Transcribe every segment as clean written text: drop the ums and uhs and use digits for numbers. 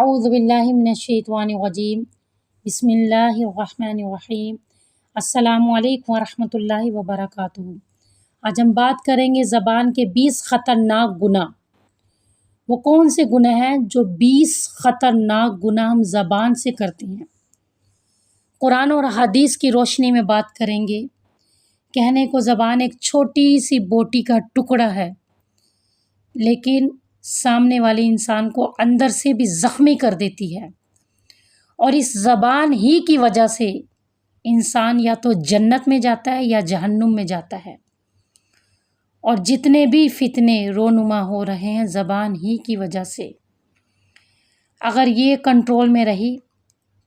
اعوذ باللہ من الشیطان الرجیم بسم اللہ الرحمن الرحیم السلام علیکم ورحمۃ اللہ وبرکاتہ۔ آج ہم بات کریں گے زبان کے 20 خطرناک گناہ۔ وہ کون سے گناہ ہیں جو 20 خطرناک گناہ ہم زبان سے کرتے ہیں؟ قرآن اور حدیث کی روشنی میں بات کریں گے۔ کہنے کو زبان ایک چھوٹی سی بوٹی کا ٹکڑا ہے، لیکن سامنے والے انسان کو اندر سے بھی زخمی کر دیتی ہے، اور اس زبان ہی کی وجہ سے انسان یا تو جنت میں جاتا ہے یا جہنم میں جاتا ہے۔ اور جتنے بھی فتنے رونما ہو رہے ہیں زبان ہی کی وجہ سے، اگر یہ کنٹرول میں رہی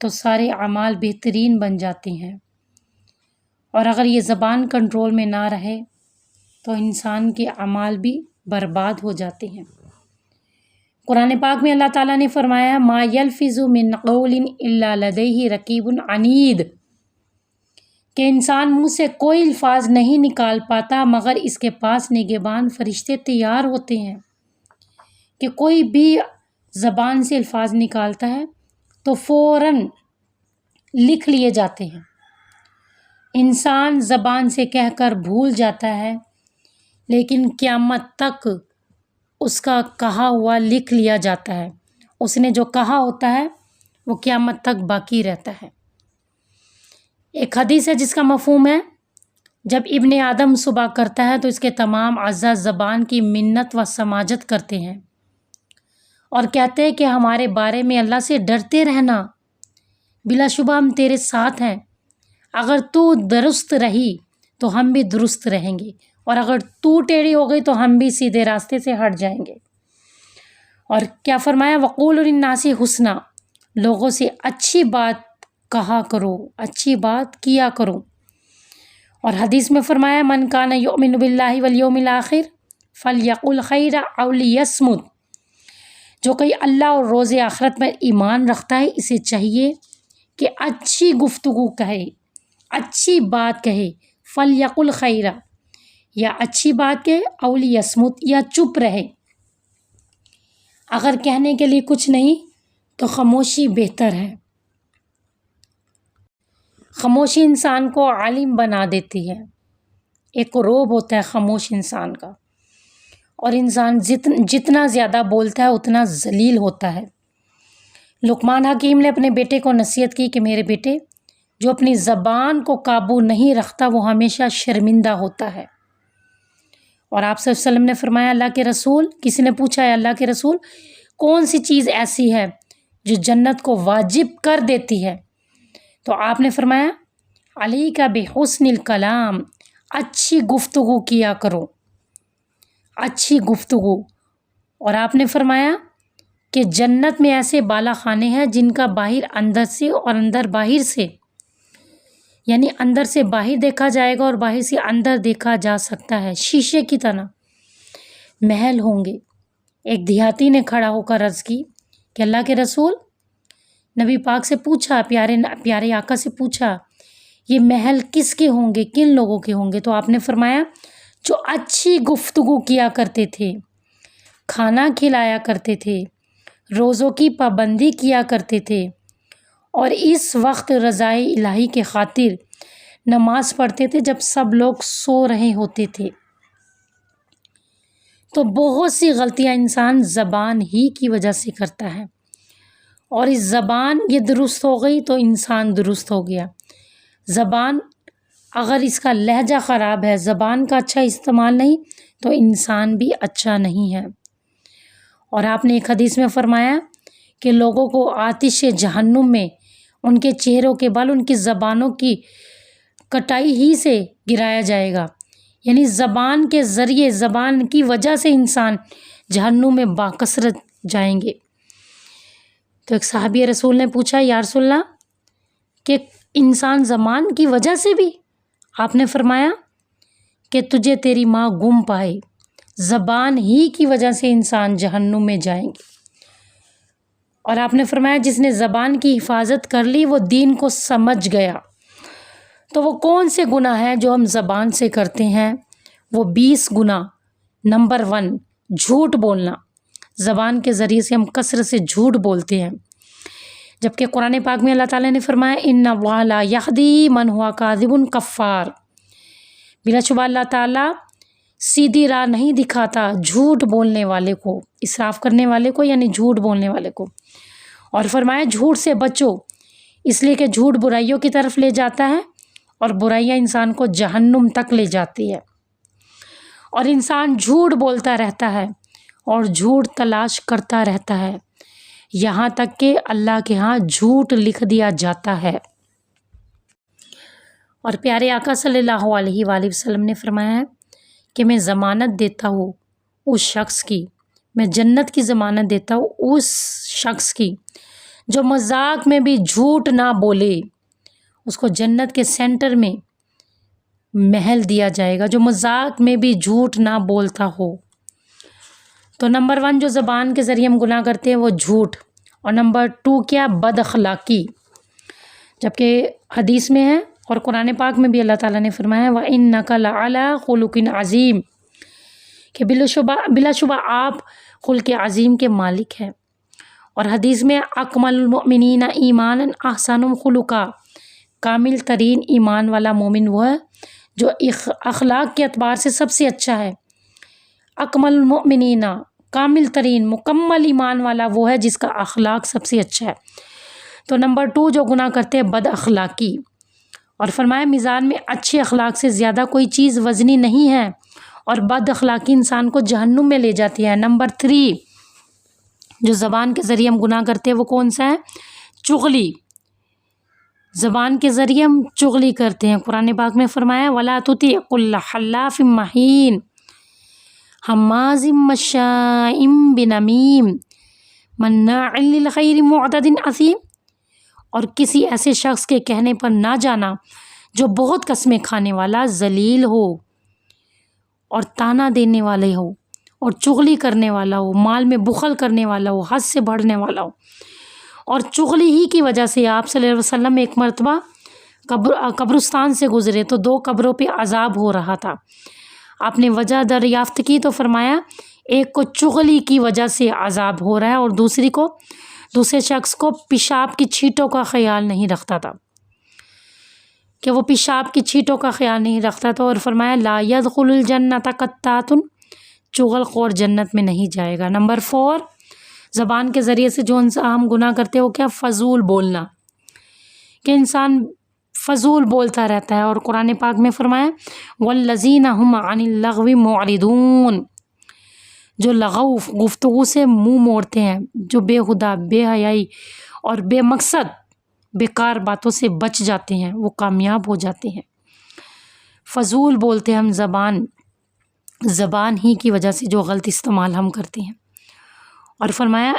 تو سارے اعمال بہترین بن جاتے ہیں، اور اگر یہ زبان کنٹرول میں نہ رہے تو انسان کے اعمال بھی برباد ہو جاتے ہیں۔ قرآن پاک میں اللہ تعالیٰ نے فرمایا ما یلفظ من قول الا لدیہ رقیب عنید، کہ انسان منہ سے کوئی الفاظ نہیں نکال پاتا مگر اس کے پاس نگہبان فرشتے تیار ہوتے ہیں۔ کہ کوئی بھی زبان سے الفاظ نکالتا ہے تو فوراً لکھ لیے جاتے ہیں۔ انسان زبان سے کہہ کر بھول جاتا ہے، لیکن قیامت تک اس کا کہا ہوا لکھ لیا جاتا ہے۔ اس نے جو کہا ہوتا ہے وہ قیامت تک باقی رہتا ہے۔ ایک حدیث ہے جس کا مفہوم ہے، جب ابن آدم صبح کرتا ہے تو اس کے تمام اعضاء زبان کی منت و سماجت کرتے ہیں اور کہتے ہیں کہ ہمارے بارے میں اللہ سے ڈرتے رہنا، بلا شبہ ہم تیرے ساتھ ہیں، اگر تو درست رہی تو ہم بھی درست رہیں گے، اور اگر تو ٹیڑھی ہو گئی تو ہم بھی سیدھے راستے سے ہٹ جائیں گے۔ اور کیا فرمایا وقولوا للناس حسنا، لوگوں سے اچھی بات کہا کرو، اچھی بات کیا کرو۔ اور حدیث میں فرمایا من کان یؤمن باللہ والیوم الآخر فلیقل خیرا او لیصمت، جو کوئی اللہ اور روز آخرت میں ایمان رکھتا ہے اسے چاہیے کہ اچھی گفتگو کہے، اچھی بات کہے، فلیقل خیرا، یا اچھی بات کہے، او لیصمت، یا چپ رہے۔ اگر کہنے کے لیے کچھ نہیں تو خاموشی بہتر ہے۔ خاموشی انسان کو عالم بنا دیتی ہے۔ ایک روب ہوتا ہے خاموش انسان کا، اور انسان جتنا زیادہ بولتا ہے اتنا ذلیل ہوتا ہے۔ لقمان حکیم نے اپنے بیٹے کو نصیحت کی کہ میرے بیٹے، جو اپنی زبان کو قابو نہیں رکھتا وہ ہمیشہ شرمندہ ہوتا ہے۔ اور آپ صلی اللہ علیہ وسلم نے فرمایا اللہ کے رسول، کسی نے پوچھا ہے اللہ کے رسول کون سی چیز ایسی ہے جو جنت کو واجب کر دیتی ہے؟ تو آپ نے فرمایا علیک بحسن الکلام، اچھی گفتگو کیا کرو، اچھی گفتگو۔ اور آپ نے فرمایا کہ جنت میں ایسے بالا خانے ہیں جن کا باہر اندر سے اور اندر باہر سے، یعنی اندر سے باہر دیکھا جائے گا اور باہر سے اندر دیکھا جا سکتا ہے، شیشے کی طرح محل ہوں گے۔ ایک دیہاتی نے کھڑا ہو کر عرض کی کہ اللہ کے رسول، نبی پاک سے پوچھا، پیارے آقا سے پوچھا یہ محل کس کے ہوں گے، کن لوگوں کے ہوں گے؟ تو آپ نے فرمایا جو اچھی گفتگو کیا کرتے تھے، کھانا کھلایا کرتے تھے، روزوں کی پابندی کیا کرتے تھے، اور اس وقت رضائے الہی کے خاطر نماز پڑھتے تھے جب سب لوگ سو رہے ہوتے تھے۔ تو بہت سی غلطیاں انسان زبان ہی کی وجہ سے کرتا ہے، اور اس زبان یہ درست ہو گئی تو انسان درست ہو گیا۔ زبان اگر اس کا لہجہ خراب ہے، زبان کا اچھا استعمال نہیں، تو انسان بھی اچھا نہیں ہے۔ اور آپ نے ایک حدیث میں فرمایا کہ لوگوں کو آتش جہنم میں ان کے چہروں کے بال ان کی زبانوں کی کٹائی ہی سے گرایا جائے گا، یعنی زبان کے ذریعے، زبان کی وجہ سے انسان جہنم میں باکثرت جائیں گے۔ تو ایک صحابی رسول نے پوچھا یا رسول اللہ کہ انسان زبان کی وجہ سے بھی؟ آپ نے فرمایا کہ تجھے تیری ماں گم پائے، زبان ہی کی وجہ سے انسان جہنم میں جائیں گے۔ اور آپ نے فرمایا جس نے زبان کی حفاظت کر لی وہ دین کو سمجھ گیا۔ تو وہ کون سے گناہ ہیں جو ہم زبان سے کرتے ہیں؟ وہ 20 گناہ۔ نمبر 1 جھوٹ بولنا۔ زبان کے ذریعے سے ہم کثرت سے جھوٹ بولتے ہیں، جبکہ قرآن پاک میں اللہ تعالیٰ نے فرمایا ان اللہ لا یہدی من ہوا کاذب کفار، بلا شبہ اللہ تعالیٰ سیدھی راہ نہیں دکھاتا جھوٹ بولنے والے کو، اسراف کرنے والے کو، یعنی جھوٹ بولنے والے کو۔ اور فرمایا جھوٹ سے بچو، اس لیے کہ جھوٹ برائیوں کی طرف لے جاتا ہے اور برائیاں انسان کو جہنم تک لے جاتی ہے، اور انسان جھوٹ بولتا رہتا ہے اور جھوٹ تلاش کرتا رہتا ہے، یہاں تک کہ اللہ کے ہاں جھوٹ لکھ دیا جاتا ہے۔ اور پیارے آقا صلی اللہ علیہ وآلہ وسلم نے فرمایا ہے کہ میں ضمانت دیتا ہوں اس شخص کی، میں جنت کی ضمانت دیتا ہوں اس شخص کی جو مذاق میں بھی جھوٹ نہ بولے، اس کو جنت کے سینٹر میں محل دیا جائے گا جو مذاق میں بھی جھوٹ نہ بولتا ہو۔ تو نمبر 1 جو زبان کے ذریعے ہم گناہ کرتے ہیں وہ جھوٹ، اور نمبر 2 کیا؟ بد اخلاقی، جبکہ حدیث میں ہے اور قرآن پاک میں بھی اللہ تعالیٰ نے فرمایا وَإِنَّكَ لَعَلَىٰ خُلُقٍ عَظِيمٍ، کہ بلا شبہ آپ خلق عظیم کے مالک ہیں۔ اور حدیث میں اکمل المؤمنین ایمانا احسنهم خلقا، کامل ترین ایمان والا مومن وہ ہے جو اخلاق کے اعتبار سے سب سے اچھا ہے۔ اکمل المؤمنین، کامل ترین مکمل ایمان والا وہ ہے جس کا اخلاق سب سے اچھا ہے۔ تو نمبر 2 جو گناہ کرتے ہیں بد اخلاقی، اور فرمایا میزان میں اچھے اخلاق سے زیادہ کوئی چیز وزنی نہیں ہے، اور بد اخلاقی انسان کو جہنم میں لے جاتی ہے۔ نمبر 3 جو زبان کے ذریعے ہم گناہ کرتے ہیں وہ کون سا ہے؟ چغلی، زبان کے ذریعے ہم چغلی کرتے ہیں۔ قرآن پاک میں فرمایا وَلَا تُطِعْ كُلَّ حَلَّافٍ مَّهِينٍ حَمَّازٍ مَّشَّاءٍ بِنَمِيمٍ مَّنَّاعٍ لِّلْخَيْرِ مُعْتَدٍ أَثِيمٍ، اور کسی ایسے شخص کے کہنے پر نہ جانا جو بہت قسمیں کھانے والا، ذلیل ہو اور تانا دینے والے ہو اور چغلی کرنے والا ہو، مال میں بخل کرنے والا ہو، حد سے بڑھنے والا ہو۔ اور چغلی ہی کی وجہ سے آپ صلی اللہ علیہ وسلم ایک مرتبہ قبرستان سے گزرے تو 2 قبروں پہ عذاب ہو رہا تھا۔ آپ نے وجہ دریافت کی تو فرمایا ایک کو چغلی کی وجہ سے عذاب ہو رہا ہے اور دوسرے شخص کو پیشاب کی چھینٹوں کا خیال نہیں رکھتا تھا، کہ وہ پیشاب کی چھینٹوں کا خیال نہیں رکھتا تھا، اور فرمایا لا يدخل الجنۃ قطات، چغل خور جنت میں نہیں جائے گا۔ نمبر 4 زبان کے ذریعے سے جو ہم گناہ کرتے ہیں وہ کیا؟ فضول بولنا، کہ انسان فضول بولتا رہتا ہے، اور قرآن پاک میں فرمایا والذین هم عن اللغو معرضون، جو لغو گفتگو سے منہ موڑتے ہیں، جو بے خدا، بے حیائی اور بے مقصد بیکار باتوں سے بچ جاتے ہیں، وہ کامیاب ہو جاتے ہیں۔ فضول بولتے ہیں ہم، زبان ہی کی وجہ سے جو غلط استعمال ہم کرتے ہیں۔ اور فرمایا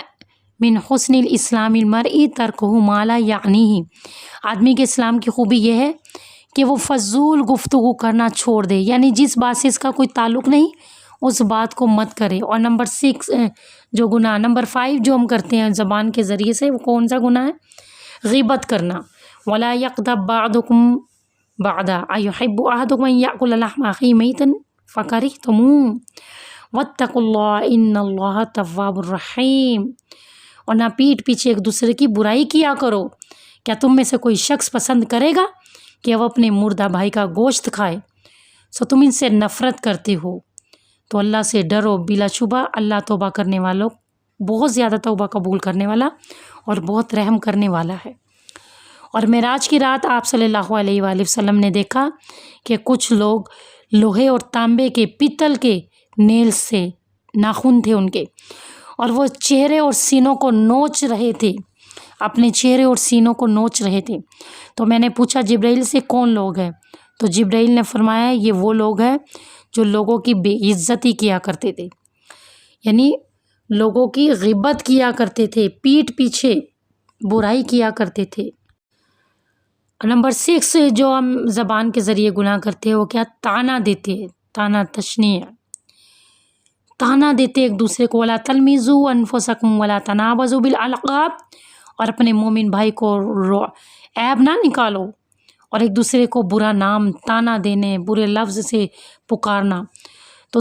من حسن الاسلام المرء ترکہ ما لا یعنیہ، آدمی کے اسلام کی خوبی یہ ہے کہ وہ فضول گفتگو کرنا چھوڑ دے، یعنی جس بات سے اس کا کوئی تعلق نہیں اس بات کو مت کرے۔ اور نمبر 6 جو گناہ، نمبر 5 جو ہم کرتے ہیں زبان کے ذریعے سے وہ کون سا گناہ ہے؟ غیبت کرنا۔ ولا یغتب بعضکم بعضا ایحب احدکم ان یاکل لحم اخیہ میتا فکرہتموہ واتقوا اللہ ان اللہ تواب الرحیم، اور نہ پیٹھ پیچھے ایک دوسرے کی برائی کیا کرو۔ کیا تم میں سے کوئی شخص پسند کرے گا کہ وہ اپنے مردہ بھائی کا گوشت کھائے؟ سو تم ان سے نفرت کرتے ہو، تو اللہ سے ڈرو، بلا شبہ اللہ توبہ کرنے والوں بہت زیادہ توبہ قبول کرنے والا اور بہت رحم کرنے والا ہے۔ اور معراج کی رات آپ صلی اللہ علیہ وآلہ وسلم نے دیکھا کہ کچھ لوگ لوہے اور تانبے کے، پیتل کے نیل سے ناخن تھے ان کے، اور وہ چہرے اور سینوں کو نوچ رہے تھے، اپنے چہرے اور سینوں کو نوچ رہے تھے۔ تو میں نے پوچھا جبرائیل سے کون لوگ ہیں؟ تو جبرائیل نے فرمایا یہ وہ لوگ ہیں جو لوگوں کی بے عزتی کیا کرتے تھے، یعنی لوگوں کی غیبت کیا کرتے تھے، پیٹھ پیچھے برائی کیا کرتے تھے۔ نمبر 6 جو ہم زبان کے ذریعے گناہ کرتے ہیں وہ کیا؟ تانا دیتے ہیں، تانا تشنیع، تانا دیتے ایک دوسرے کو۔ ولا تلمزوا انفسکم ولا تنابزوا بالالقاب، اور اپنے مومن بھائی کو عیب نہ نکالو اور ایک دوسرے کو برا نام، تانا دینے، برے لفظ سے پکارنا۔ تو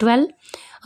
12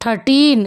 13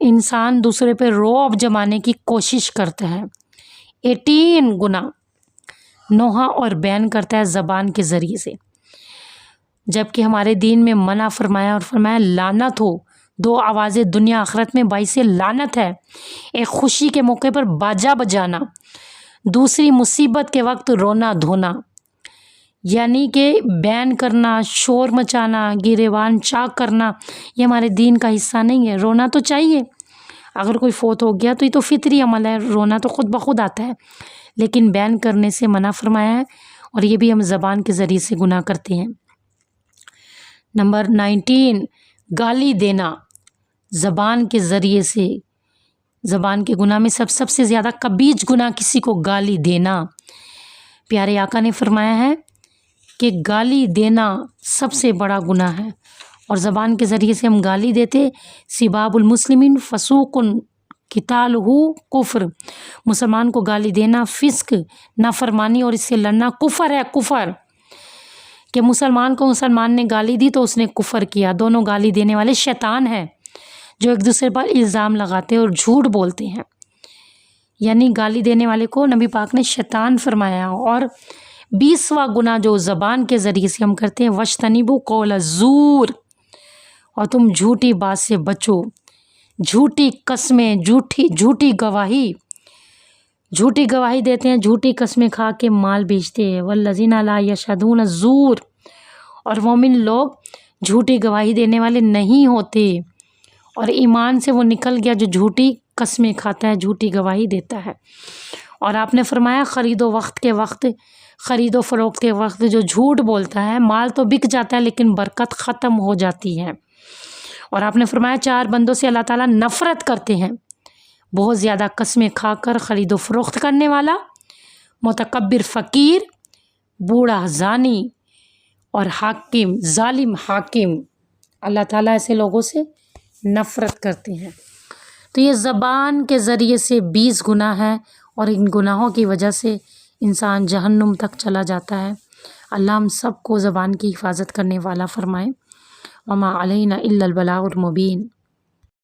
انسان دوسرے پہ رعب جمانے کی کوشش کرتا ہے۔ 18 گناہ نوحہ اور بیان کرتا ہے زبان کے ذریعے سے، جبکہ ہمارے دین میں منع فرمایا اور فرمایا لعنت ہو، 2 آوازیں دنیا آخرت میں باعث لعنت ہے، ایک خوشی کے موقع پر باجا بجانا، دوسری مصیبت کے وقت رونا دھونا، یعنی کہ بیان کرنا، شور مچانا، گریبان چاک کرنا یہ ہمارے دین کا حصہ نہیں ہے۔ رونا تو چاہیے، اگر کوئی فوت ہو گیا تو یہ تو فطری عمل ہے، رونا تو خود بخود آتا ہے، لیکن بیان کرنے سے منع فرمایا ہے، اور یہ بھی ہم زبان کے ذریعے سے گناہ کرتے ہیں۔ نمبر 19 گالی دینا زبان کے ذریعے سے، زبان کے گناہ میں سب سے زیادہ کبیج گناہ کسی کو گالی دینا۔ پیارے آقا نے فرمایا ہے کہ گالی دینا سب سے بڑا گناہ ہے، اور زبان کے ذریعے سے ہم گالی دیتے، سباب المسلمین فسوق قتالہ کفر، مسلمان کو گالی دینا فسق، نافرمانی اور اس سے لڑنا کفر ہے، کفر، کہ مسلمان کو مسلمان نے گالی دی تو اس نے کفر کیا۔ دونوں گالی دینے والے شیطان ہیں جو ایک دوسرے پر الزام لگاتے اور جھوٹ بولتے ہیں، یعنی گالی دینے والے کو نبی پاک نے شیطان فرمایا۔ اور 20واں گناہ جو زبان کے ذریعے سے ہم کرتے ہیں، وَاجْتَنِبُوا قَوْلَ الزُّورِ، اور تم جھوٹی بات سے بچو، جھوٹی قسمیں، جھوٹی گواہی دیتے ہیں، جھوٹی قسمیں کھا کے مال بیچتے ہیں، وَالَّذِينَ لَا يَشْهَدُونَ الزُّورَ، اور مومن لوگ جھوٹی گواہی دینے والے نہیں ہوتے، اور ایمان سے وہ نکل گیا جو جھوٹی قسمیں کھاتا ہے، جھوٹی گواہی دیتا ہے۔ اور آپ نے فرمایا خرید و فروخت کے وقت جو جھوٹ بولتا ہے، مال تو بک جاتا ہے لیکن برکت ختم ہو جاتی ہے۔ اور آپ نے فرمایا 4 بندوں سے اللہ تعالیٰ نفرت کرتے ہیں، بہت زیادہ قسمیں کھا کر خرید و فروخت کرنے والا، متکبر فقیر، بوڑھا زانی، اور حاکم ظالم حاکم، اللہ تعالیٰ ایسے لوگوں سے نفرت کرتے ہیں۔ تو یہ زبان کے ذریعے سے 20 گناہ ہیں، اور ان گناہوں کی وجہ سے انسان جہنم تک چلا جاتا ہے۔ اللہ ہم سب کو زبان کی حفاظت کرنے والا فرمائے۔ وما علینا الا البلاغ المبین۔